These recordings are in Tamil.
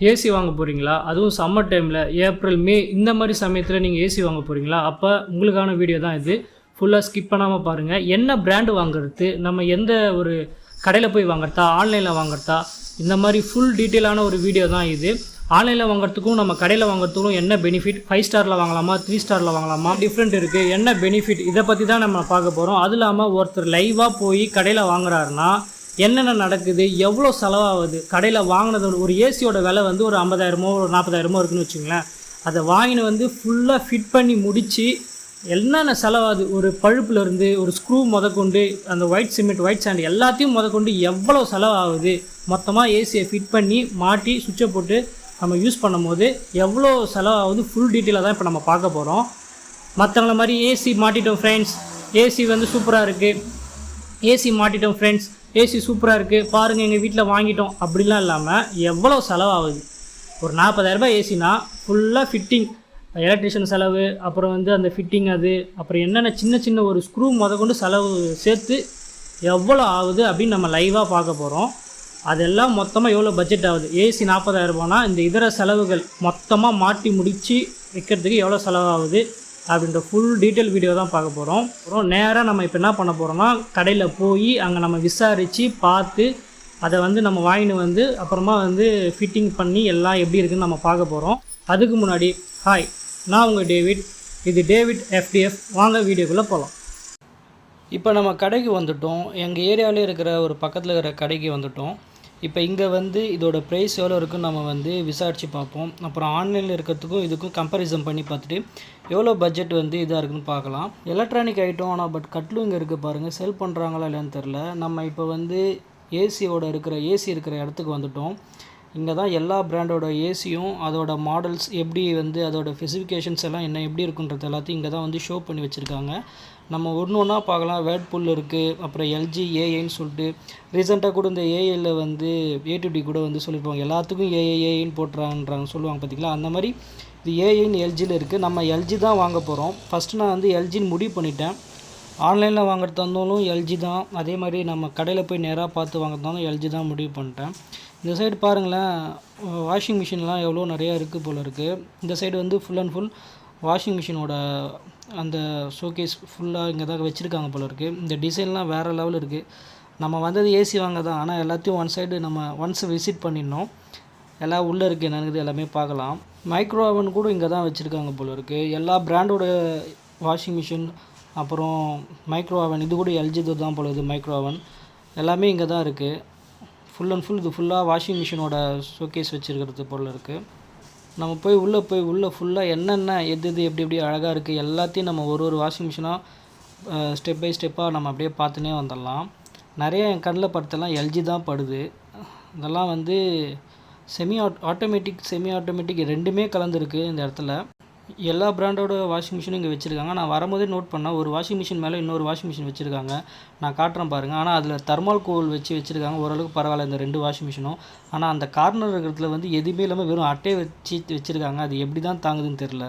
ஏசி வாங்க போகிறீங்களா? அதுவும் சம்மர் டைமில் ஏப்ரல், மே இந்த மாதிரி சமயத்தில் நீங்கள் ஏசி வாங்க போகிறீங்களா? அப்போ உங்களுக்கான வீடியோ தான் இது. ஃபுல்லாக ஸ்கிப் பண்ணாமல் பாருங்கள். என்ன பிராண்டு வாங்குறது, நம்ம எந்த ஒரு கடையில் போய் வாங்குறதா, ஆன்லைனில் வாங்குறதா, இந்த மாதிரி ஃபுல் டீட்டெயிலான ஒரு வீடியோ தான் இது. ஆன்லைனில் வாங்குறதுக்கும் நம்ம கடையில் வாங்குறதுக்கும் என்ன பெனிஃபிட், 5 ஸ்டாரில் வாங்கலாமா 3 ஸ்டாரில் வாங்கலாமா, டிஃப்ரெண்ட் இருக்குது, என்ன பெனிஃபிட், இதை பற்றி தான் நம்ம பார்க்க போகிறோம். அது இல்லாமல் ஒருத்தர் லைவாக போய் கடையில் வாங்குறாருன்னா என்னென்ன நடக்குது, எவ்வளோ செலவாகுது, கடையில் வாங்கினது ஒரு ஏசியோட விலை வந்து ஒரு 50,000 ஒரு 40,000 இருக்குன்னு வச்சுங்களேன். அதை வாங்கினு வந்து ஃபுல்லாக ஃபிட் பண்ணி முடித்து என்னென்ன செலவாகுது, ஒரு பழுப்புலேருந்து ஒரு ஸ்க்ரூ முதற்கொண்டு அந்த ஒயிட் சிமெண்ட், ஒயிட் சாண்ட் எல்லாத்தையும் முதற்கொண்டு எவ்வளோ செலவாகுது, மொத்தமாக ஏசியை ஃபிட் பண்ணி மாட்டி சுவிட்சை போட்டு நம்ம யூஸ் பண்ணும் போது எவ்வளோ செலவாகுது, ஃபுல் டீட்டெயிலாக தான் இப்போ நம்ம பார்க்க போகிறோம். மற்றவங்கள மாதிரி ஏசி மாட்டிட்டோம் ஃப்ரெண்ட்ஸ், ஏசி வந்து சூப்பராக இருக்குது, ஏசி மாட்டிட்டோம் ஃப்ரெண்ட்ஸ், ஏசி சூப்பராக இருக்குது பாருங்கள் எங்கள் வீட்டில் வாங்கிட்டோம் அப்படிலாம் இல்லாமல் எவ்வளோ செலவாகுது. ஒரு 40,000 ஏசினா ஃபுல்லாக ஃபிட்டிங், எலக்ட்ரிஷியன் செலவு, அப்புறம் வந்து அந்த ஃபிட்டிங், அது அப்புறம் என்னென்ன சின்ன சின்ன ஒரு ஸ்க்ரூ கொண்டு செலவு சேர்த்து எவ்வளோ ஆகுது அப்படின்னு நம்ம லைவாக பார்க்க போகிறோம். அதெல்லாம் மொத்தமாக எவ்வளோ பட்ஜெட் ஆகுது. ஏசி 40,000 இந்த இதர செலவுகள் மொத்தமாக மாட்டி முடித்து வைக்கிறதுக்கு எவ்வளோ செலவாகுது அப்படின்ற ஃபுல் டீட்டெயில் வீடியோ தான் பார்க்க போகிறோம். அப்புறம் நேராக நம்ம இப்போ என்ன பண்ண போகிறோம்னா கடையில் போய் அங்கே நம்ம விசாரித்து பார்த்து அதை வந்து நம்ம வாங்கின்னு வந்து அப்புறமா வந்து ஃபிட்டிங் பண்ணி எல்லாம் எப்படி இருக்குதுன்னு நம்ம பார்க்க போகிறோம். அதுக்கு முன்னாடி ஹாய், நான் உங்கள் டேவிட், இது டேவிட் FDF. வாங்க வீடியோக்குள்ளே போகலாம். இப்போ நம்ம கடைக்கு வந்துவிட்டோம். எங்கள் ஏரியாவிலே இருக்கிற ஒரு பக்கத்தில் இருக்கிற கடைக்கு வந்துவிட்டோம். இப்போ இங்கே வந்து இதோட ப்ரைஸ் எவ்வளோ இருக்குன்னு நம்ம வந்து விசாரித்து பார்ப்போம். அப்புறம் ஆன்லைனில் இருக்கிறதுக்கும் இதுக்கும் கம்பேரிசன் பண்ணி பார்த்துட்டு எவ்வளோ பட்ஜெட் வந்து இதாக இருக்குதுன்னு பார்க்கலாம். எலக்ட்ரானிக் ஐட்டம், ஆனால் பட் கட்லும் இங்கே இருக்குது பாருங்கள். செல் பண்ணுறாங்களா இல்லைன்னு தெரில. நம்ம இப்போ வந்து ஏசி இருக்கிற இடத்துக்கு வந்துவிட்டோம். இங்கே தான் எல்லா பிராண்டோட ஏசியும் அதோட மாடல்ஸ் எப்படி வந்து அதோட ஸ்பெசிஃபிகேஷன்ஸ் எல்லாம் என்ன எப்படி இருக்குன்றது எல்லாத்தையும் இங்கே தான் வந்து ஷோ பண்ணி வச்சுருக்காங்க. நம்ம ஒன்று ஒன்றா பார்க்கலாம். வேர்ல்பூல் இருக்குது, அப்புறம் LG ஏஐன்னு சொல்லிட்டு ரீசெண்டாக கூட இந்த ஏஐயில் வந்து A2D கூட வந்து சொல்லியிருப்பாங்க. எல்லாத்துக்கும் ஏஐன்னு போட்டுறாங்கன்றாங்க சொல்லுவாங்க பார்த்திங்களா. அந்த மாதிரி இது ஏஐன்னு LGயில் இருக்குது. நம்ம LG தான் வாங்க போகிறோம். ஃபஸ்ட்டு நான் வந்து LGன்னு முடிவு பண்ணிட்டேன். ஆன்லைனில் வாங்குறதா இருந்தாலும் LG தான், அதே மாதிரி நம்ம கடையில் போய் நேராக பார்த்து வாங்குறதாலும் LG தான் முடிவு பண்ணிட்டேன். இந்த சைடு பாருங்களேன், வாஷிங் மிஷின்லாம் எவ்வளோ நிறையா இருக்குது போல் இருக்குது. இந்த சைடு வந்து ஃபுல் அண்ட் ஃபுல் வாஷிங் மிஷினோட அந்த ஷோகேஸ் ஃபுல்லாக இங்கே தான் வச்சுருக்காங்க போல் இருக்குது. இந்த டிசைன்லாம் வேறு லெவல் இருக்குது. நம்ம வந்தது ஏசி வாங்க தான், ஆனால் எல்லாத்தையும் ஒன்ஸ் விசிட் பண்ணிடணும். எல்லாம் உள்ளே இருக்குது என்னது எல்லாமே பார்க்கலாம். மைக்ரோ ஓவன் கூட இங்கே தான் வச்சுருக்காங்க போல் இருக்குது. எல்லா பிராண்டோட வாஷிங் மிஷின், அப்புறம் மைக்ரோ ஓவன், இது கூட LG தான் போல், இது மைக்ரோ ஓவன் எல்லாமே இங்கே தான் இருக்குது. ஃபுல் அண்ட் ஃபுல் இது ஃபுல்லாக வாஷிங் மிஷினோட ஷோகேஸ் வச்சுருக்கிறது போல் இருக்குது. நம்ம போய் உள்ளே ஃபுல்லாக என்னென்ன எது எப்படி அழகாக இருக்குது எல்லாத்தையும் நம்ம ஒரு வாஷிங் மிஷினாக ஸ்டெப் பை ஸ்டெப்பாக நம்ம அப்படியே பார்த்துனே வந்துடலாம். நிறைய என் கண்ணில் படுத்தெல்லாம் LG தான் படுது. இதெல்லாம் வந்து செமி ஆட்டோமேட்டிக் ரெண்டுமே கலந்துருக்கு இந்த இடத்துல. எல்லா பிராண்டோட வாஷிங் மிஷினும் இங்கே வச்சுருக்காங்க. நான் வரும்போதே நோட் பண்ணேன், ஒரு வாஷிங் மிஷின் மேலே இன்னொரு வாஷிங் மிஷின் வச்சுருக்காங்க. நான் காட்டுறேன் பாருங்கள். ஆனால் அதில் தெர்மால் கோல் வச்சுருக்காங்க. ஓரளவுக்கு பரவாயில்ல இந்த 2 வாஷிங் மிஷினும். ஆனால் அந்த கார்னர் இருக்கிறதுல வந்து எதுவுமே இல்லாமல் வெறும் அட்டையை வச்சுருக்காங்க. அது எப்படி தான் தாங்குதுன்னு தெரில.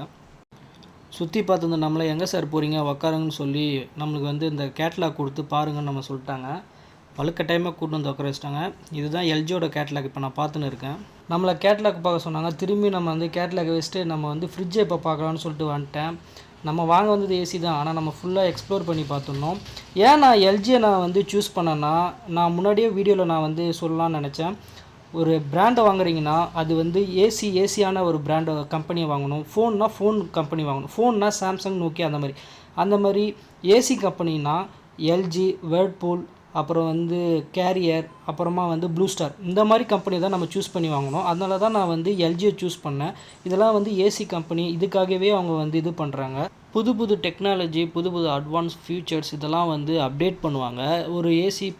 சுற்றி பார்த்து நம்மளை எங்கே சார் போகிறீங்க உக்காருங்கன்னு சொல்லி நம்மளுக்கு வந்து இந்த கேட்லாக் கொடுத்து பாருங்கன்னு நம்ம சொல்லிட்டாங்க. வலுக்கட்டாயமாக கூட்டு வந்து உட்கார வச்சிட்டாங்க. இதுதான் LGயோட கேட்லாக் இப்போ நான் பார்த்துன்னு இருக்கேன். நம்மளை கேட்லாக் பார்க்க சொன்னாங்க. திரும்பி நம்ம வந்து கேட்லாக் வச்சுட்டு நம்ம வந்து ஃப்ரிட்ஜை இப்போ பார்க்கலான்னு சொல்லிட்டு வந்துட்டேன். நம்ம வாங்க வந்தது ஏசி தான், ஆனால் நம்ம ஃபுல்லாக எக்ஸ்ப்ளோர் பண்ணி பார்த்துருந்தோம். ஏன் நான் LGயை நான் வந்து சூஸ் பண்ணேன்னா, நான் முன்னாடியே வீடியோவில் நான் வந்து சொல்லலாம்னு நினச்சேன். ஒரு பிராண்டை வாங்குறீங்கன்னா அது வந்து ஏசியான ஒரு பிராண்டை கம்பெனியை வாங்கணும். ஃபோன் கம்பெனி வாங்கணும். ஃபோன்னா சாம்சங், நோக்கியா அந்த மாதிரி ஏசி கம்பெனின்னா LG, வேர்ல்பூல், அப்புறம் வந்து கேரியர், அப்புறமா வந்து ப்ளூ ஸ்டார், இந்த மாதிரி கம்பெனி தான் நம்ம சூஸ் பண்ணி வாங்கணும். அதனால தான் நான் வந்து LGயை சூஸ் பண்ணேன். இதெல்லாம் வந்து ஏசி கம்பெனி, இதுக்காகவே அவங்க வந்து இது பண்ணுறாங்க. புது டெக்னாலஜி, புது அட்வான்ஸ் ஃபியூச்சர்ஸ் இதெல்லாம் வந்து அப்டேட் பண்ணுவாங்க. ஒரு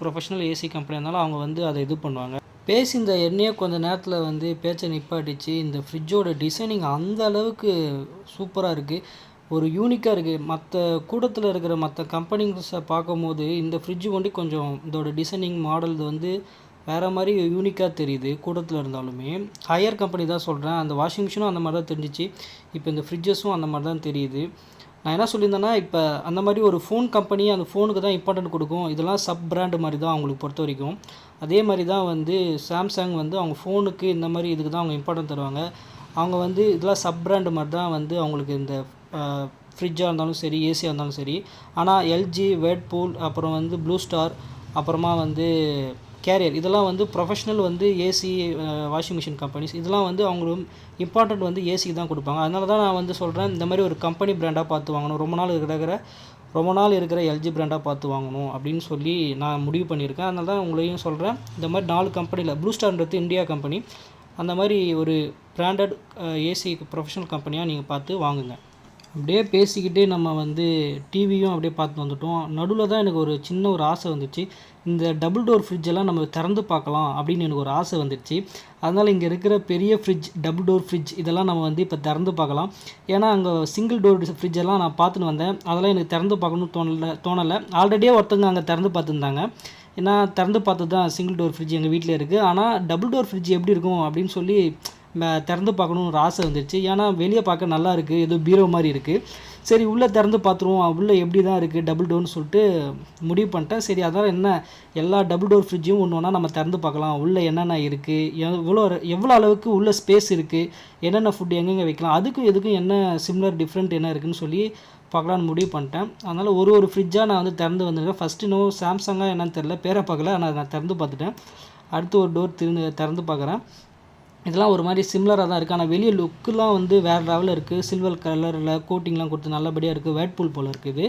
ப்ரொஃபஷனல் ஏசி கம்பெனி இருந்தாலும் அவங்க வந்து அதை இது பண்ணுவாங்க. பேசி இந்த எண்ணெயை கொஞ்சம் நேரத்தில் வந்து பேச்சை நிப்பாட்டிச்சு. இந்த ஃப்ரிட்ஜோட டிசைனிங் அந்த அளவுக்கு சூப்பராக இருக்குது, ஒரு யூனிக்காக இருக்குது. மற்ற கூடத்தில் இருக்கிற மற்ற கம்பெனிஸை பார்க்கும்போது இந்த ஃப்ரிட்ஜு வந்து கொஞ்சம் இதோட டிசைனிங் மாடல் வந்து வேறு மாதிரி யூனிக்காக தெரியுது. கூடத்தில் இருந்தாலுமே ஹையர் கம்பெனி தான் சொல்கிறேன். அந்த வாஷிங் மிஷினும் அந்த மாதிரி தான் தெரிஞ்சிச்சு. இப்போ இந்த ஃப்ரிட்ஜஸும் அந்த மாதிரி தான் தெரியுது. நான் என்ன சொல்லியிருந்தேன்னா, இப்போ அந்த மாதிரி ஒரு ஃபோன் கம்பெனி அந்த ஃபோனுக்கு தான் இம்பார்ட்டன்ட் கொடுக்கும். இதெல்லாம் சப் பிராண்டு மாதிரி தான் அவங்களுக்கு பொறுத்த வரைக்கும். அதே மாதிரி தான் வந்து சாம்சங் வந்து அவங்க ஃபோனுக்கு இந்த மாதிரி இதுக்கு தான் அவங்க இம்பார்ட்டன்ட் தருவாங்க. அவங்க வந்து இதெல்லாம் சப் பிராண்டு மாதிரி தான் வந்து அவங்களுக்கு இந்த ஃப்ரிட்ஜாக இருந்தாலும் சரி, ஏசியாக இருந்தாலும் சரி. ஆனால் எல்ஜி, வேர்ல்பூல், அப்புறம் வந்து ப்ளூ ஸ்டார், அப்புறமா வந்து கேரியர், இதெல்லாம் வந்து ப்ரொஃபஷ்னல் வந்து ஏசி வாஷிங் மிஷின் கம்பெனிஸ். இதெல்லாம் வந்து அவங்களுக்கு இம்பார்ட்டன்ட் வந்து ஏசிக்கு தான் கொடுப்பாங்க. அதனால தான் நான் வந்து சொல்கிறேன், இந்த மாதிரி ஒரு கம்பெனி பிராண்டாக பார்த்து வாங்கணும், ரொம்ப நாள் இருக்கிற எல்ஜி பிராண்டாக பார்த்து வாங்கணும் அப்படின்னு சொல்லி நான் முடிவு பண்ணியிருக்கேன். அதனால தான் உங்களையும் சொல்கிறேன், இந்த மாதிரி 4 கம்பெனியில் ப்ளூ ஸ்டார்ன்றது இந்தியா கம்பெனி, அந்த மாதிரி ஒரு பிராண்டட் ஏசி ப்ரொஃபஷனல் கம்பெனியாக நீங்கள் பார்த்து வாங்குங்க. அப்படியே பேசிக்கிட்டே நம்ம வந்து டிவியும் அப்படியே பார்த்து வந்துட்டோம். நடுவில் தான் எனக்கு ஒரு சின்ன ஒரு ஆசை வந்துச்சு, இந்த டபுள் டோர் ஃப்ரிட்ஜெல்லாம் நம்ம திறந்து பார்க்கலாம் அப்படின்னு எனக்கு ஒரு ஆசை வந்துடுச்சு. அதனால் இங்கே இருக்கிற பெரிய ஃப்ரிட்ஜ், டபுள் டோர் ஃப்ரிட்ஜ், இதெல்லாம் நம்ம வந்து இப்போ திறந்து பார்க்கலாம். ஏன்னா அங்கே சிங்கிள் டோர் ஃப்ரிட்ஜெல்லாம் நான் பார்த்துன்னு வந்தேன், அதெல்லாம் எனக்கு திறந்து பார்க்கணும்னு தோணலை. ஆல்ரெடியே ஒருத்தங்க அங்கே திறந்து பார்த்துருந்தாங்க. நான் திறந்து பார்த்து தான் சிங்கிள் டோர் ஃப்ரிட்ஜ் எங்கள் வீட்டில் இருக்குது. ஆனால் டபுள் டோர் ஃப்ரிட்ஜ் எப்படி இருக்கும் அப்படின்னு சொல்லி திறந்து பார்க்கணுன்னு ஒரு ஆசை வந்துடுச்சு. ஏன்னா வெளியே பார்க்க நல்லா இருக்குது, ஏதோ பீரோ மாதிரி இருக்குது. சரி உள்ளே திறந்து பார்த்துருவோம், உள்ளே எப்படி தான் இருக்குது டபுள் டோர்னு சொல்லிட்டு முடிவு பண்ணிட்டேன். சரி அதனால் என்ன, எல்லா டபுள் டோர் ஃப்ரிட்ஜையும் ஒன்று ஒன்றா நம்ம திறந்து பார்க்கலாம், உள்ளே என்னென்ன இருக்குது, எவ்வளோ அளவுக்கு உள்ள ஸ்பேஸ் இருக்குது, என்னென்ன ஃபுட் எங்கெங்கே வைக்கலாம், அதுக்கும் எதுக்கும் என்ன சிமிலர் டிஃப்ரெண்ட் என்ன இருக்குதுன்னு சொல்லி பார்க்கலான்னு முடிவு பண்ணிட்டேன். அதனால் ஒரு ஃப்ரிட்ஜாக நான் வந்து திறந்து வந்திருக்கேன். ஃபஸ்ட்டு இன்னும் சாம்சங்காக என்னன்னு தெரில, பேரை பார்க்கல, ஆனால் நான் திறந்து பார்த்துட்டேன். அடுத்து ஒரு டோர் திறந்து பார்க்குறேன். இதெல்லாம் ஒரு மாதிரி சிமிலராக தான் இருக்குது, ஆனால் வெளியே லுக்கெலாம் வந்து வேறு லெவலில் இருக்குது. சில்வர் கலரில் கோட்டிங்லாம் கொடுத்து நல்லபடியாக இருக்குது. வேர்ல்பூல் போல் இருக்குது,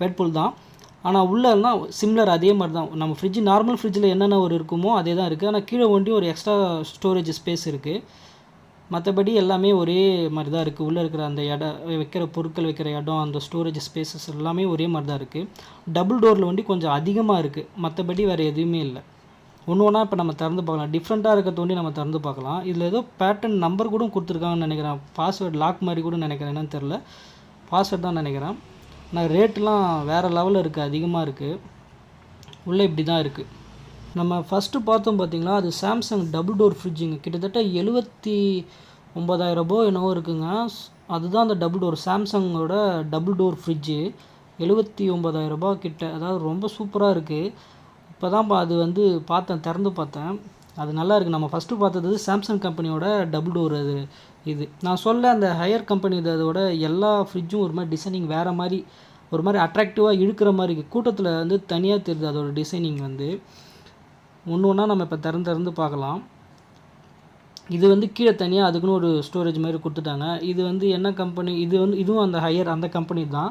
வேர்ல்பூல் தான். ஆனால் உள்ளெல்லாம் சிமிலர் அதே மாதிரி தான். நம்ம ஃப்ரிட்ஜ் நார்மல் ஃப்ரிட்ஜில் என்னென்ன ஒரு இருக்குமோ அதே தான் இருக்குது. ஆனால் கீழே ஒண்டி ஒரு எக்ஸ்ட்ரா ஸ்டோரேஜ் ஸ்பேஸ் இருக்குது. மற்றபடி எல்லாமே ஒரே மாதிரி தான் இருக்குது. உள்ளே இருக்கிற அந்த இடம், வைக்கிற பொருட்கள் வைக்கிற இடம், அந்த ஸ்டோரேஜ் ஸ்பேசஸ் எல்லாமே ஒரே மாதிரி தான் இருக்குது. டபுள் டோரில் ஒண்டி கொஞ்சம் அதிகமாக இருக்குது, மற்றபடி வேறு எதுவுமே இல்லை. ஒன்று ஒன்றா இப்போ நம்ம திறந்து பார்க்கலாம். டிஃப்ரெண்ட்டாக இருக்க தோண்டி நம்ம திறந்து பார்க்கலாம். இதில் ஏதோ பேட்டர்ன் நம்பர் கூட கொடுத்துருக்காங்கன்னு நினைக்கிறேன், பாஸ்வேர்டு லாக் மாதிரி கூட நினைக்கிறேன், என்னன்னு தெரில. பாஸ்வேர்டு தான் நினைக்கிறேன். ஆனால் ரேட்டெலாம் வேறு லெவலில் இருக்குது, அதிகமாக இருக்குது. உள்ளே இப்படி தான் இருக்குது. நம்ம ஃபஸ்ட்டு பார்த்தோம் பார்த்திங்களா, அது சாம்சங் டபுள் டோர் ஃப்ரிட்ஜுங்க. கிட்டத்தட்ட 79,000 என்னவோ இருக்குங்க. அதுதான் அந்த டபுள் டோர் சாம்சங்கோட டபுள் டோர் ஃப்ரிட்ஜு. 79,000 கிட்ட, அதாவது ரொம்ப சூப்பராக இருக்குது. இப்போ தான் அது வந்து பார்த்தேன், திறந்து பார்த்தேன். அது நல்லா இருக்குது. நம்ம ஃபஸ்ட்டு பார்த்தது சாம்சங் கம்பெனியோட டபுள் டோர். இது நான் சொல்ல அந்த ஹையர் கம்பெனி அதோட எல்லா ஃப்ரிட்ஜும் ஒரு மாதிரி டிசைனிங் வேறு மாதிரி, ஒரு மாதிரி அட்ராக்டிவாக இழுக்கிற மாதிரி இருக்குது. கூட்டத்தில் வந்து தனியாக தெரியுது அதோட டிசைனிங் வந்து. ஒன்று ஒன்றா நம்ம இப்போ திறந்து பார்க்கலாம். இது வந்து கீழே தனியாக அதுக்குன்னு ஒரு ஸ்டோரேஜ் மாதிரி கொடுத்துட்டாங்க. இது வந்து என்ன கம்பெனி, இதுவும் அந்த ஹையர் அந்த கம்பெனி தான்.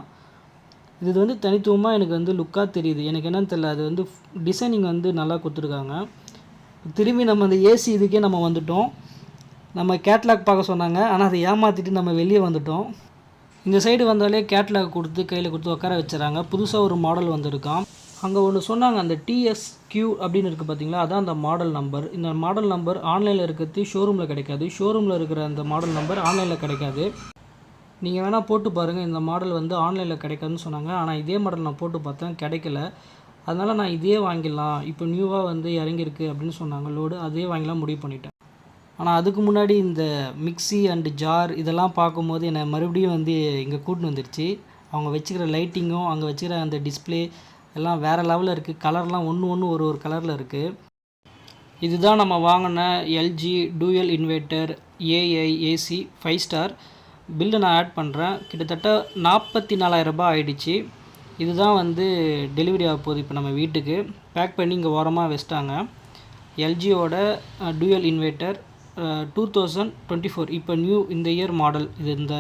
இது வந்து தனித்துவமாக எனக்கு வந்து லுக்காக தெரியுது. எனக்கு என்னன்னு தெரியல, அது வந்து டிசைனிங் வந்து நல்லா கொடுத்துருக்காங்க. திரும்பி நம்ம அந்த ஏசி இதுக்கே நம்ம வந்துட்டோம். நம்ம கேட்லாக் பார்க்க சொன்னாங்க, ஆனால் அதை ஏமாற்றிட்டு நம்ம வெளியே வந்துட்டோம். இந்த சைடு வந்தாலே கேட்லாக் கொடுத்து கையில் கொடுத்து உட்கார வச்சுறாங்க. புதுசாக ஒரு மாடல் வந்திருக்கான். அங்கே ஒன்று சொன்னாங்க, அந்த TSQ அப்படின்னு இருக்குது பார்த்தீங்களா, அதான் அந்த மாடல் நம்பர். இந்த மாடல் நம்பர் ஆன்லைனில் இருக்கிறது ஷோரூமில் கிடைக்காது, ஷோரூமில் இருக்கிற அந்த மாடல் நம்பர் ஆன்லைனில் கிடைக்காது. நீங்கள் வேணால் போட்டு பாருங்கள், இந்த மாடல் வந்து ஆன்லைனில் கிடைக்காதுன்னு சொன்னாங்க. ஆனால் இதே மாடல் நான் போட்டு பார்த்தேன், கிடைக்கல. அதனால் நான் இதே வாங்கிடலாம், இப்போ நியூவாக வந்து இறங்கியிருக்கு அப்படின்னு சொன்னாங்க லோடு, அதே வாங்கிலாம் முடிவு பண்ணிட்டேன். ஆனால் அதுக்கு முன்னாடி இந்த மிக்ஸி அண்டு ஜார் இதெல்லாம் பார்க்கும்போது என்னை மறுபடியும் வந்து இங்கே கூட்டின்னு வந்துடுச்சு. அவங்க வச்சுக்கிற லைட்டிங்கும் அங்கே வச்சுக்கிற அந்த டிஸ்பிளே எல்லாம் வேறு லெவலில் இருக்குது. கலர்லாம் ஒன்று ஒரு கலரில் இருக்குது. இதுதான் நம்ம வாங்கின LG dual inverter AC 5 star. Bill நான் ஆட் பண்ணுறேன். கிட்டத்தட்ட 44,000 ஆகிடுச்சு. இதுதான் வந்து டெலிவரி ஆக போகுது இப்போ நம்ம வீட்டுக்கு. பேக் பண்ணி இங்கே ஓரமாக வச்சிட்டாங்க. எல்ஜியோட டூயல் இன்வெர்ட்டர் 2024, இப்போ நியூ இந்த இயர் மாடல். இது இந்த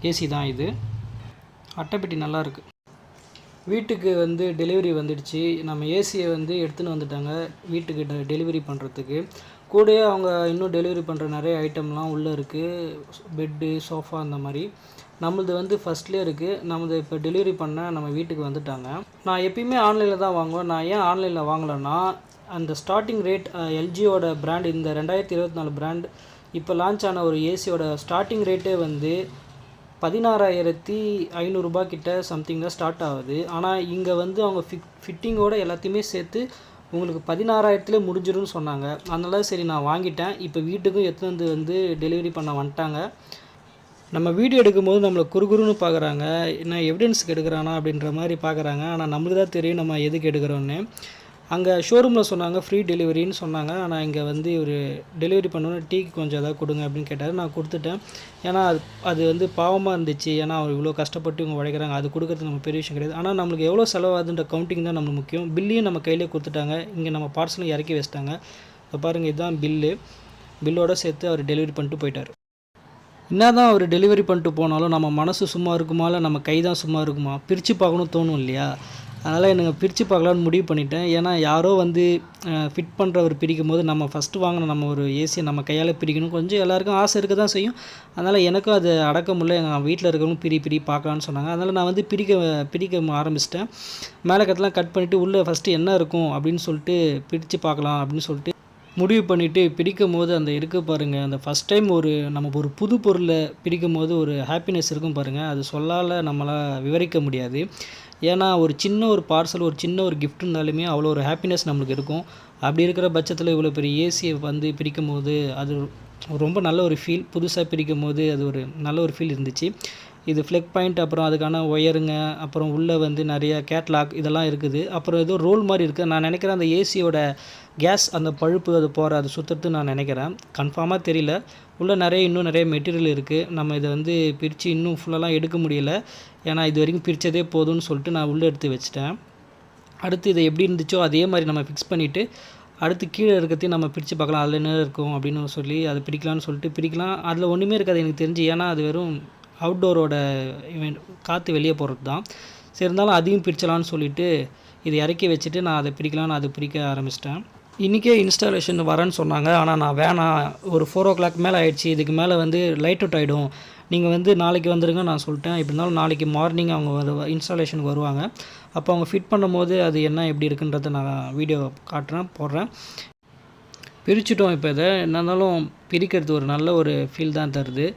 ஏசி தான். இது அட்டைப்பெட்டி நல்லாயிருக்கு. வீட்டுக்கு வந்து டெலிவரி வந்துடுச்சு. நம்ம ஏசியை வந்து எடுத்துன்னு வந்துட்டாங்க வீட்டுக்கு டெலிவரி பண்ணுறதுக்கு. கூடயே அவங்க இன்னும் டெலிவரி பண்ணுற நிறைய ஐட்டம்லாம் உள்ளே இருக்குது, பெட்டு, சோஃபா அந்த மாதிரி. நம்மளது வந்து ஃபஸ்ட்லேயே இருக்குது. நம்மளது இப்போ டெலிவரி பண்ண நம்ம வீட்டுக்கு வந்துட்டாங்க. நான் எப்பயுமே ஆன்லைனில் தான் வாங்குவேன். நான் ஏன் ஆன்லைனில் வாங்கலைன்னா, அந்த ஸ்டார்டிங் ரேட் எல்ஜியோட பிராண்ட், இந்த 2024 பிராண்ட் இப்போ லான்ச் ஆன ஒரு ஏசியோட ஸ்டார்டிங் ரேட்டே வந்து 16,500 கிட்ட சம்திங் தான் ஸ்டார்ட் ஆகுது. ஆனால் இங்கே வந்து அவங்க ஃபிட்டிங்கோட எல்லாத்தையுமே சேர்த்து உங்களுக்கு 16,000 முடிஞ்சிடும்னு சொன்னாங்க. அதனால சரி நான் வாங்கிட்டேன். இப்போ வீட்டுக்கும் எடுத்துகிட்டு வந்து டெலிவரி பண்ண வந்துட்டாங்க. நம்ம வீடியோ எடுக்கும்போது நம்மளை குறுகுறுன்னு பார்க்குறாங்க, என்ன எவிடன்ஸுக்கு எடுக்கிறானா அப்படின்ற மாதிரி பார்க்குறாங்க. ஆனால் நம்மளுக்கு தான் தெரியும் நம்ம எதுக்கு எடுக்கிறோன்னு. அங்கே ஷோரூமில் சொன்னாங்க ஃப்ரீ டெலிவரின்னு சொன்னாங்க. ஆனால் இங்கே வந்து ஒரு டெலிவரி பண்ணோன்னே டீக்கு கொஞ்சம் எதாவது கொடுங்க அப்படின்னு கேட்டார். நான் கொடுத்துட்டேன். ஏன்னா அது வந்து பாவமாக இருந்துச்சு. ஏன்னா அவர் இவ்வளோ கஷ்டப்பட்டு இவங்க உழைக்கிறாங்க, அது கொடுக்குறது நம்ம பெரிய விஷயம் கிடையாது. ஆனால் நம்மளுக்கு எவ்வளோ செலவாகுதுன்ற கவுண்டிங் தான் நம்மளுக்கு முக்கியம். பில்லையும் நம்ம கையிலே கொடுத்துட்டாங்க. இங்கே நம்ம பார்சலும் இறக்கி வச்சிட்டாங்க. இப்போ பாருங்கள், இதுதான் பில்லோடு சேர்த்து அவர் டெலிவரி பண்ணிட்டு போயிட்டார். என்ன தான் அவர் டெலிவரி பண்ணிட்டு போனாலும் நம்ம மனசு சும்மா இருக்குமா, இல்லை நம்ம கை தான் சும்மா இருக்குமா, பிரித்து பார்க்கணும் தோணும் இல்லையா? அதனால் எனக்கு பிரித்து பார்க்கலான்னு முடிவு பண்ணிட்டேன். ஏன்னா யாரோ வந்து ஃபிட் பண்ணுறவர் பிரிக்கும் போது நம்ம ஃபஸ்ட்டு வாங்கின நம்ம ஒரு ஏசியை நம்ம கையால் பிரிக்கணும், கொஞ்சம் எல்லாருக்கும் ஆசை இருக்க தான் செய்யும். அதனால் எனக்கும் அது அடக்க முடியல. எங்கள் வீட்டில் இருக்கிறவங்க பிரி பார்க்கலான்னு சொன்னாங்க. அதனால் நான் வந்து பிரிக்க ஆரம்பிச்சிட்டேன். மேலே கட்டெல்லாம் கட் பண்ணிவிட்டு உள்ளே ஃபஸ்ட்டு என்ன இருக்கும் அப்படின்னு சொல்லிட்டு பிரித்து பார்க்கலாம் அப்படின்னு சொல்லிட்டு முடிவு பண்ணிவிட்டு பிரிக்கும் போது அந்த இருக்க பாருங்கள், அந்த ஃபஸ்ட் டைம் நம்ம ஒரு புது பொருளை பிரிக்கும் போது ஒரு ஹாப்பினஸ் இருக்கும் பாருங்கள். அது சொல்லால் நம்மளால் விவரிக்க முடியாது. ஏன்னா ஒரு சின்ன ஒரு பார்சல், ஒரு சின்ன ஒரு கிஃப்ட் இருந்தாலுமே அவ்வளோ ஒரு ஹாப்பினஸ் நம்மளுக்கு இருக்கும். அப்படி இருக்கிற பட்சத்தில் இவ்வளோ பெரிய ஏசியை வந்து பிரிக்கும் போது அது ரொம்ப நல்ல ஒரு ஃபீல். புதுசாக பிரிக்கும் போது அது ஒரு நல்ல ஒரு ஃபீல் இருந்துச்சு. இது ஃப்ளெக் பாயிண்ட், அப்புறம் அதுக்கான ஒயருங்க, அப்புறம் உள்ளே வந்து நிறைய கேட்லாக் இதெல்லாம் இருக்குது. அப்புறம் ஏதோ ரோல் மாதிரி இருக்குது. நான் நினைக்கிறேன் அந்த ஏசியோட கேஸ், அந்த பழுப்பு அது அது சுற்றுறது நான் நினைக்கிறேன். கன்ஃபார்மாக தெரியல. உள்ளே இன்னும் நிறைய மெட்டீரியல் இருக்குது. நம்ம இதை வந்து பிரித்து இன்னும் ஃபுல்லெல்லாம் எடுக்க முடியல. ஏன்னா இது வரைக்கும் பிரித்ததே போதும்னு சொல்லிட்டு நான் உள்ளே எடுத்து வச்சிட்டேன். அடுத்து இதை எப்படி இருந்துச்சோ அதே மாதிரி நம்ம ஃபிக்ஸ் பண்ணிவிட்டு அடுத்து கீழே இருக்கிறதையும் நம்ம பிரித்து பார்க்கலாம், அதில் என்ன இருக்கும் அப்படின்னு சொல்லி அதை பிரிக்கலாம்னு சொல்லிட்டு பிரிக்கலாம். அதில் ஒன்றுமே இருக்காது எனக்கு தெரிஞ்சு. ஏன்னா அது வெறும் அவுட்டோரோட காற்று வெளியே போகிறது தான். சரி, இருந்தாலும் அதையும் பிரிச்சலான்னு சொல்லிவிட்டு இதை இறக்கி வச்சுட்டு நான் அதை பிரிக்க ஆரம்பிச்சிட்டேன். இன்றைக்கே இன்ஸ்டாலேஷன் வரேன்னு சொன்னாங்க. ஆனால் நான் வேணாம், ஒரு 4 o'clock மேலே ஆகிடுச்சி, இதுக்கு மேலே வந்து லைட் அவுட் ஆகிடும், நீங்கள் வந்து நாளைக்கு வந்துடுங்க நான் சொல்லிட்டேன். இப்படி இருந்தாலும் நாளைக்கு மார்னிங் அவங்க இன்ஸ்டாலேஷனுக்கு வருவாங்க. அப்போ அவங்க ஃபிட் பண்ணும் போது அது என்ன எப்படி இருக்குன்றதை நான் வீடியோ போடுறேன். பிரிச்சுட்டோம். இப்போ இதை என்ன இருந்தாலும் பிரிக்கிறது ஒரு நல்ல ஒரு ஃபீல் தான் தருது.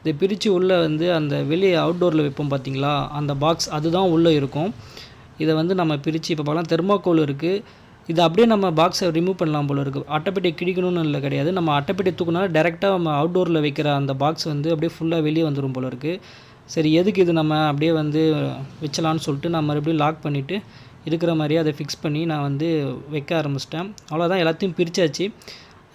இதை பிரித்து உள்ளே வந்து அந்த வெளியே அவுட்டோரில் வைப்போம் பார்த்தீங்களா, அந்த பாக்ஸ் அதுதான் உள்ளே இருக்கும். இதை வந்து நம்ம பிரித்து இப்போ பார்க்கலாம். தெர்மாக்கோல் இருக்குது. இது அப்படியே நம்ம பாக்ஸை ரிமூவ் பண்ணலாம் போல் இருக்குது. அட்டைப்பெட்டி கிழிக்கணும்னு இல்லை கிடையாது. நம்ம அட்டைப்பெட்டி தூக்குனா டேரெக்டாக நம்ம அவுட்டோரில் வைக்கிற அந்த பாக்ஸ் வந்து அப்படியே ஃபுல்லாக வெளியே வந்துடும் போல் இருக்குது. சரி, எதுக்கு இது நம்ம அப்படியே வந்து வச்சலான்னு சொல்லிட்டு நான் மறுபடியும் லாக் பண்ணிவிட்டு இருக்கிற மாதிரியே அதை ஃபிக்ஸ் பண்ணி நான் வந்து வைக்க ஆரம்பிச்சிட்டேன். அவ்வளோதான், எல்லாத்தையும் பிரித்தாச்சு,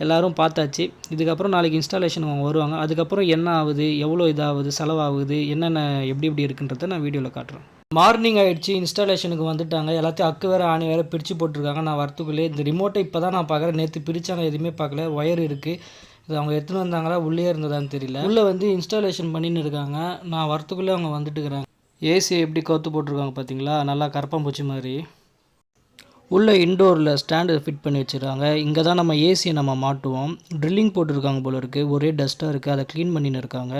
எல்லோரும் பார்த்தாச்சு. இதுக்கப்புறம் நாளைக்கு இன்ஸ்டாலேஷன் அவங்க வருவாங்க. அதுக்கப்புறம் என்ன ஆகுது, எவ்வளோ இதாகுது, செலவாகுது, என்னென்ன எப்படி இருக்குன்றதை நான் வீடியோவில் காட்டுறேன். மார்னிங் ஆகிடுச்சு, இன்ஸ்டாலேஷனுக்கு வந்துட்டாங்க. எல்லாத்தையும் அக்கு வேறு ஆணி வேறு பிரித்து போட்டிருக்காங்க. நான் வரத்துக்குள்ளே இந்த ரிமோட்டை இப்போ தான் நான் பார்க்குறேன். நேற்று பிரித்தாங்க, எதுவுமே பார்க்கல. ஒயர் இருக்குது, இது அவங்க எடுத்துன்னு வந்தாங்களா உள்ளே இருந்ததான்னு தெரியல. உள்ளே வந்து இன்ஸ்டாலேஷன் பண்ணின்னு இருக்காங்க. நான் வரத்துக்குள்ளே அவங்க வந்துட்டுருக்குறாங்க. ஏசி எப்படி கவுத்து போட்டிருக்காங்க பார்த்தீங்களா, நல்லா கரப்பாம்பூச்சி மாதிரி. உள்ளே இன்டோரில் ஸ்டாண்டு ஃபிட் பண்ணி வச்சுருக்காங்க. இங்கே தான் நம்ம ஏசியை நம்ம மாட்டுவோம். ட்ரில்லிங் போட்டிருக்காங்க போல் இருக்குது. ஒரே டஸ்ட்டாக இருக்குது, அதை க்ளீன் பண்ணின்னு இருக்காங்க.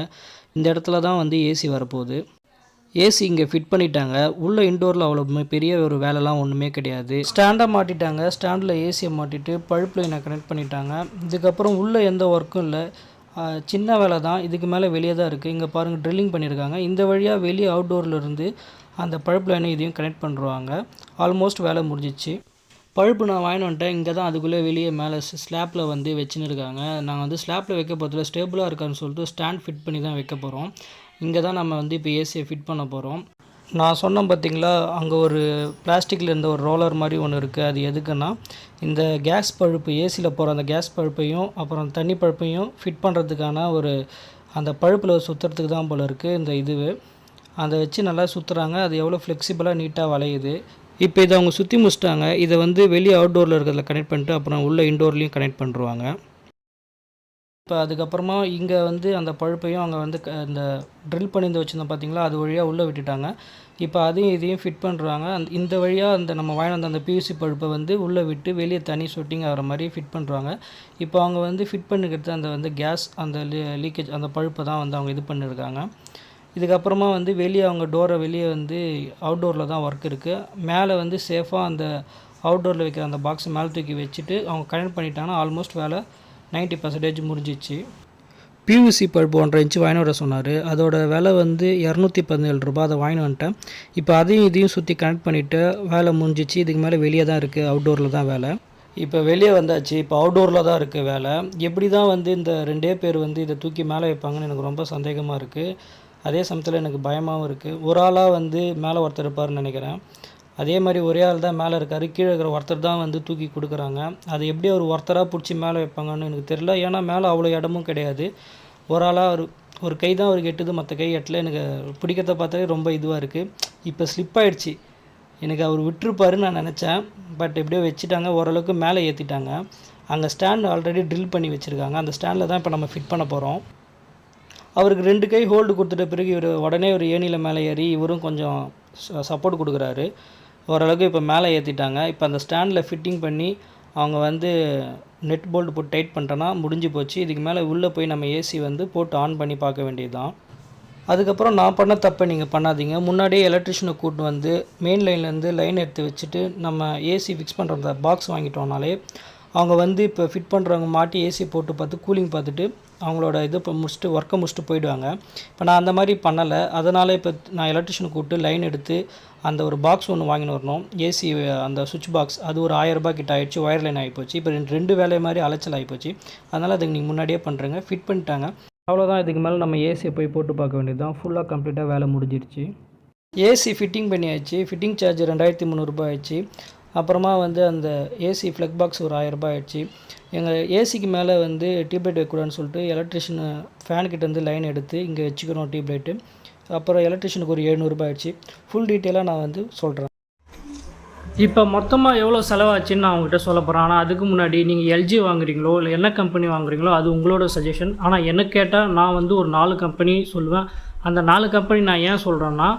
இந்த இடத்துல தான் வந்து ஏசி வரப்போகுது. ஏசி இங்கே ஃபிட் பண்ணிட்டாங்க. உள்ளே இன்டோரில் அவ்வளோ பெரிய ஒரு வேலைலாம் ஒன்றுமே கிடையாது. ஸ்டாண்டை மாட்டிட்டாங்க. ஸ்டாண்டில் ஏசியை மாட்டிட்டு பழுப் லைனை கனெக்ட் பண்ணிட்டாங்க. இதுக்கப்புறம் உள்ளே எந்த ஒர்க்கும் இல்லை, சின்ன வேலை தான். இதுக்கு மேலே வெளியே தான் இருக்குது. இங்கே பாருங்கள், ட்ரில்லிங் பண்ணியிருக்காங்க. இந்த வழியாக வெளியே அவுட்டோரில் இருந்து அந்த பழுப் லைனை இதையும் கனெக்ட் பண்ணுறாங்க. ஆல்மோஸ்ட் வேலை முடிஞ்சிச்சு. பழுப்பு நான் வாங்கிட்டு வந்துட்டேன். இங்கே தான் அதுக்குள்ளே வெளியே மேலே ஸ்லாப்பில் வந்து வச்சுன்னு இருக்காங்க. நாங்கள் வந்து ஸ்லாப்பில் வைக்க போகிறதுல ஸ்டேபிளாக இருக்கான்னு சொல்லிட்டு ஸ்டாண்ட் ஃபிட் பண்ணி தான் வைக்க போகிறோம். இங்கே தான் நம்ம வந்து இப்போ ஏசியை ஃபிட் பண்ண போகிறோம். நான் சொன்னேன் பார்த்தீங்களா, அங்கே ஒரு பிளாஸ்டிக்கில் இருந்த ஒரு ரோலர் மாதிரி ஒன்று இருக்குது. அது எதுக்குன்னா இந்த கேஸ் பழுப்பு, ஏசியில் போகிற அந்த கேஸ் பழுப்பையும் அப்புறம் தண்ணி பழுப்பையும் ஃபிட் பண்ணுறதுக்கான அந்த பழுப்பில் சுற்றுறதுக்கு தான் போல் இருக்குது இந்த இதுவு. அதை வச்சு நல்லா சுற்றுறாங்க. அது எவ்வளோ ஃப்ளெக்சிபிளாக நீட்டாக வளையுது. இப்போ இதை அவங்க சுற்றி முடிச்சிட்டாங்க. இதை வந்து வெளியே அவுட்டோரில் இருக்கிறதுல கனெக்ட் பண்ணிட்டு அப்புறம் உள்ள இன்டோர்லேயும் கனெக்ட் பண்ணுவாங்க. இப்போ அதுக்கப்புறமா இங்கே வந்து அந்த பழுப்பையும் அவங்க வந்து இந்த ட்ரில் பண்ணி வச்சுருந்தோம் பார்த்தீங்களா, அது வழியாக உள்ளே விட்டுட்டாங்க. இப்போ அதையும் இதையும் ஃபிட் பண்ணுறாங்க. இந்த வழியாக நம்ம வாங்கின அந்த பியூசி பழுப்பை வந்து உள்ளே விட்டு வெளியே தனி ஷூட்டிங் ஆகிற மாதிரி ஃபிட் பண்ணுறாங்க. இப்போ அவங்க வந்து ஃபிட் பண்ணிக்கிறது அந்த கேஸ், அந்த லீக்கேஜ், அந்த பழுப்பை தான் வந்து அவங்க இது பண்ணியிருக்காங்க. இதுக்கப்புறமா வந்து வெளியே அவங்க டோரை வெளியே வந்து அவுட்டோரில் தான் ஒர்க் இருக்குது. மேலே வந்து சேஃபாக அந்த அவுட்டோரில் வைக்கிற அந்த பாக்ஸை மேலே தூக்கி வச்சுட்டு அவங்க கனெக்ட் பண்ணிட்டாங்கன்னா ஆல்மோஸ்ட் வேலை 90% முடிஞ்சிச்சு. பியூசி பல்ப் 1.5 இன்ச்சு வாங்கிட்டு வர சொன்னார். அதோட விலை வந்து 217 ரூபா. அதை வாங்கிட்டு வந்துட்டேன். இப்போ அதையும் இதையும் சுற்றி கனெக்ட் பண்ணிவிட்டு வேலை முடிஞ்சிச்சு. இதுக்கு மேலே வெளியே தான் இருக்குது, அவுட்டோரில் தான் வேலை. இப்போ வெளியே வந்தாச்சு. இப்போ அவுட்டோரில் தான் இருக்குது வேலை. எப்படி தான் வந்து இந்த 2 பேர் வந்து இதை தூக்கி மேலே வைப்பாங்கன்னு எனக்கு ரொம்ப சந்தேகமாக இருக்குது. அதே சமயத்தில் எனக்கு பயமாகவும் இருக்குது. ஒரு ஆளாக வந்து மேலே ஒருத்தர் இருப்பார்னு நினைக்கிறேன். அதே மாதிரி ஒரே ஆள் தான் மேலே இருக்கார். கீழே இருக்கிற ஒருத்தர் தான் வந்து தூக்கி கொடுக்குறாங்க. அது எப்படி அவர் ஒருத்தராக பிடிச்சி மேலே வைப்பாங்கன்னு எனக்கு தெரியல. ஏன்னா மேலே அவ்வளோ இடமும் கிடையாது. ஒரு ஆளாக ஒரு கை தான் அவருக்கு எட்டுது, மற்ற கை எட்டல. எனக்கு பிடிக்கிறத பார்த்தாலே ரொம்ப இதுவாக இருக்குது. இப்போ ஸ்லிப் ஆகிடுச்சு. எனக்கு அவர் விட்டுருப்பாருன்னு நான் நினச்சேன். பட் எப்படியோ வச்சுட்டாங்க. ஓரளவுக்கு மேலே ஏற்றிட்டாங்க. அங்கே ஸ்டாண்ட் ஆல்ரெடி ட்ரில் பண்ணி வச்சுருக்காங்க. அந்த ஸ்டாண்டில் தான் இப்போ நம்ம ஃபிட் பண்ண போகிறோம். அவருக்கு 2 கை ஹோல்டு கொடுத்துட்ட பிறகு இவர் உடனே ஒரு ஏணியில் மேலே ஏறி இவரும் கொஞ்சம் சப்போர்ட் கொடுக்குறாரு. ஓரளவுக்கு இப்போ மேலே ஏற்றிட்டாங்க. இப்போ அந்த ஸ்டாண்டில் ஃபிட்டிங் பண்ணி அவங்க வந்து நெட் போல்ட் போட்டு டைட் பண்ணிட்டோன்னா முடிஞ்சு போச்சு. இதுக்கு மேலே உள்ளே போய் நம்ம ஏசி வந்து போட்டு ஆன் பண்ணி பார்க்க வேண்டியது தான். அதுக்கப்புறம் நான் பண்ண தப்பை நீங்கள் பண்ணாதீங்க. முன்னாடியே எலக்ட்ரிஷியனை கூப்பிட்டு வந்து மெயின் லைன்லேருந்து லைன் எடுத்து வச்சுட்டு நம்ம ஏசி ஃபிக்ஸ் பண்ணுற பாக்ஸ் வாங்கிட்டோம்னாலே அவங்க வந்து இப்போ ஃபிட் பண்ணுறவங்க மாட்டி ஏசி போட்டு பார்த்து கூலிங் பார்த்துட்டு அவங்களோட இது இப்போ ஒர்க்கை முடிச்சுட்டு போயிடுவாங்க. இப்போ நான் அந்த மாதிரி பண்ணலை. அதனால் இப்போ நான் எலக்ட்ரிஷியனை கூப்பிட்டு லைன் எடுத்து அந்த ஒரு பாக்ஸ் ஒன்று வாங்கின்னு வரணும். ஏசி அந்த சுவிட்ச் பாக்ஸ் அது ஒரு 1000 ரூபாய் கிட்ட ஆகிடுச்சு. ஒயர் லைன் ஆகிப்போச்சு. இப்போ 2 வேலை மாதிரி அலைச்சல் ஆகிப்போச்சு. அதனால் அதுக்கு நீங்கள் முன்னாடியே பண்ணுறேங்க. ஃபிட் பண்ணிட்டாங்க. அவ்வளோதான். இதுக்கு மேலே நம்ம ஏசியை போய் போட்டு பார்க்க வேண்டியது தான். ஃபுல்லாக கம்ப்ளீட்டாக வேலை முடிஞ்சிருச்சு. ஏசி ஃபிட்டிங் பண்ணியாச்சு. ஃபிட்டிங் சார்ஜ் 2300 ரூபாய் ஆயிடுச்சு. அப்புறமா வந்து அந்த ஏசி ஃப்ளக் பாக்ஸ் ஒரு 1000 ரூபாய் ஆயிடுச்சு. எங்கள் ஏசிக்கு மேலே வந்து டியூப்லைட் வைக்கூடாதுன்னு சொல்லிட்டு எலக்ட்ரிஷியன் ஃபேன்கிட்டேருந்து லைன் எடுத்து இங்கே வச்சுக்கிறோம் டியூப்லைட்டு. அப்புறம் எலக்ட்ரிஷியனுக்கு ஒரு 700 ரூபாய் ஆயிடுச்சு. ஃபுல் டீட்டெயிலாக நான் வந்து சொல்கிறேன். இப்போ மொத்தமாக எவ்வளோ செலவாச்சுன்னு நான் உங்கள்கிட்ட சொல்ல போகிறேன். ஆனால் அதுக்கு முன்னாடி நீங்கள் எல்ஜி வாங்குறீங்களோ இல்லை என்ன கம்பெனி வாங்குறீங்களோ அது உங்களோட சஜஷன். ஆனால் என்ன கேட்டால் நான் வந்து ஒரு 4 கம்பெனி சொல்லுவேன். அந்த 4 கம்பெனி நான் ஏன் சொல்கிறேன்னா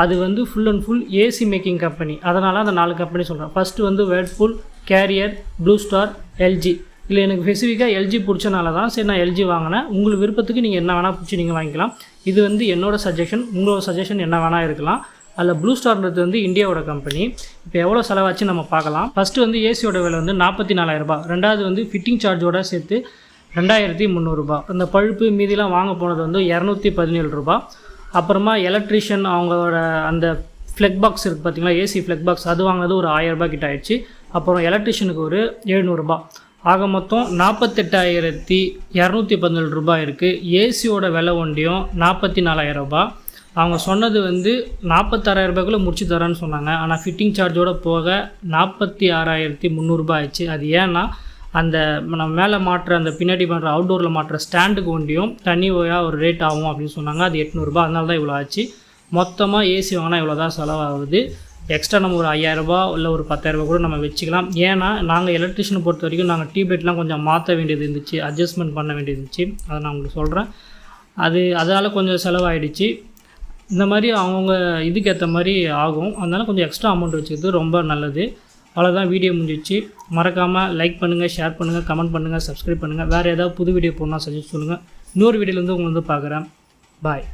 அது வந்து full and full AC making company. அதனால் அந்த 4 கம்பெனி சொல்கிறேன். ஃபஸ்ட்டு வந்து Whirlpool, Carrier, Blue Star, LG. இல்லை எனக்கு ஸ்பெசிஃபிக்காக எல்ஜி பிடிச்சனால தான் சரி நான் எல்ஜி வாங்கினேன். உங்களுக்கு விருப்பத்துக்கு நீங்கள் என்ன வேணால் பிடிச்சி நீங்கள் வாங்கிக்கலாம். இது வந்து என்னோடய சஜஷன். உங்களோட சஜஷன் என்ன வேணால் இருக்கலாம். அதில் ப்ளூ ஸ்டார்ன்றது வந்து இந்தியாவோட கம்பெனி. இப்போ எவ்வளோ செலவாச்சு நம்ம பார்க்கலாம். ஃபஸ்ட்டு வந்து ஏசியோட விலை வந்து 44,000 ரூபாய். ரெண்டாவது வந்து ஃபிட்டிங் சார்ஜோட சேர்த்து 2300 ரூபாய். இந்த பழுப்பு மீதிலாம் வாங்க போனது வந்து 217 ரூபாய். அப்புறமா எலக்ட்ரிஷியன் அவங்களோட அந்த ஃப்ளக் பாக்ஸ் இருக்குது பார்த்தீங்களா, ஏசி ஃப்ளக் பாக்ஸ் அது வாங்கினது ஒரு 1000 ரூபாய் கிட்ட ஆயிடுச்சு. அப்புறம் எலக்ட்ரிஷியனுக்கு ஒரு 700 ரூபாய். ஆக மொத்தம் 48,217 ரூபாய் இருக்குது. ஏசியோட விலை ஒண்டியும் 44,000 ரூபாய். அவங்க சொன்னது வந்து 46,000 ரூபாய்க்குள்ளே முடிச்சு தரேன்னு சொன்னாங்க. ஆனால் ஃபிட்டிங் சார்ஜோடு போக 46,300 ரூபாய் ஆயிடுச்சு. அது ஏன்னா அந்த நம்ம மேலே மாட்டுற அந்த பின்னாடி பண்ணுற அவுட்டோரில் மாட்டுற ஸ்டாண்டுக்கு ஒண்டியும் தனியாக ஒரு ரேட் ஆகும் அப்படின்னு சொன்னாங்க. அது 800 ரூபாய். அதனால தான் இவ்வளோ ஆச்சு. மொத்தமாக ஏசி வாங்கினா இவ்வளோ தான் செலவாகுது. எக்ஸ்ட்ரா நம்ம ஒரு 5,000 ரூபாய் இல்லை ஒரு 10,000 ரூபாய் கூட நம்ம வச்சுக்கலாம். ஏன்னா நாங்கள் எலக்ட்ரிஷியனை பொறுத்த வரைக்கும் நாங்கள் டியூப்லைட்லாம் கொஞ்சம் மாற்ற வேண்டியது இருந்துச்சு, அட்ஜஸ்ட்மெண்ட் பண்ண வேண்டியது இருந்துச்சு. அதை நான் உங்களுக்கு சொல்கிறேன். அதனால் கொஞ்சம் செலவாயிடுச்சு. இந்த மாதிரி அவங்கவுங்க இதுக்கு ஏற்ற மாதிரி ஆகும். அதனால் கொஞ்சம் எக்ஸ்ட்ரா அமௌண்ட் வச்சுக்கிறது ரொம்ப நல்லது. அவ்வளோதான், வீடியோ முடிஞ்சிச்சு. மறக்காமல் லைக் பண்ணுங்கள், ஷேர் பண்ணுங்கள், கமெண்ட் பண்ணுங்கள், சப்ஸ்கிரைப் பண்ணுங்கள். வேறு ஏதாவது புது வீடியோ போடணும்னா சஜஸ்ட் சொல்லுங்கள். இன்னொரு வீடியோலேருந்து உங்களை வந்து பார்க்குறேன். பாய்.